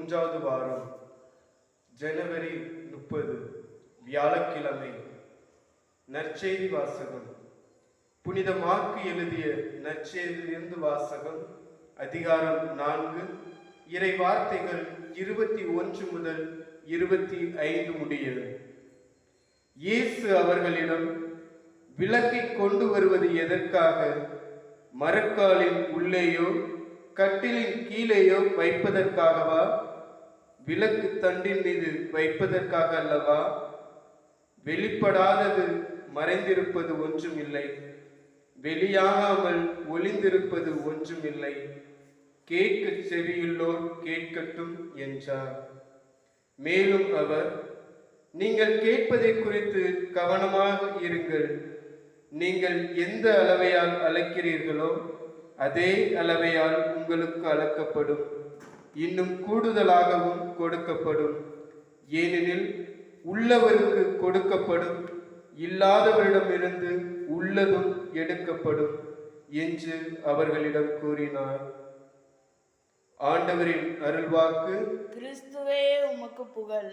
3வது வாரம், ஜனவரி 30, வியாழக்கிழமை. நற்செய்தி வாசகம். புனித மார்க்கு எழுதிய நற்செய்தியிலிருந்து வாசகம். அதிகாரம் 4, இறை வார்த்தைகள் 21 முதல் 25 முடிய. இயேசு அவர்களிடம், விளக்கை கொண்டு வருவது எதற்காக? மரக்காலின் உள்ளேயோ கட்டிலின் கீழேயோ வைப்பதற்காகவா? விளக்கு தண்டின் மீது வைப்பதற்காக அல்லவா? வெளிப்படாதது மறைந்திருப்பது ஒன்றுமில்லை, வெளியாகாமல் ஒளிந்திருப்பது ஒன்றுமில்லை. கேட்க செவியுள்ளோர் கேட்கட்டும் என்றார். மேலும் அவர், நீங்கள் கேட்பதை குறித்து கவனமாக இருங்கள். நீங்கள் எந்த அளவையால் அளக்கிறீர்களோ அதே அளவையால் உங்களுக்கு அளக்கப்படும், இன்னும் கூடுதலாகவும் கொடுக்கப்படும். ஏனெனில் உள்ளவருக்கு கொடுக்கப்படும், இல்லாதவரிடமிருந்து உள்ளதும் எடுக்கப்படும் என்று அவர்களிடம் கூறினார். ஆண்டவரின் அருள்வாக்கு. கிறிஸ்துவே உமக்கு புகழ்.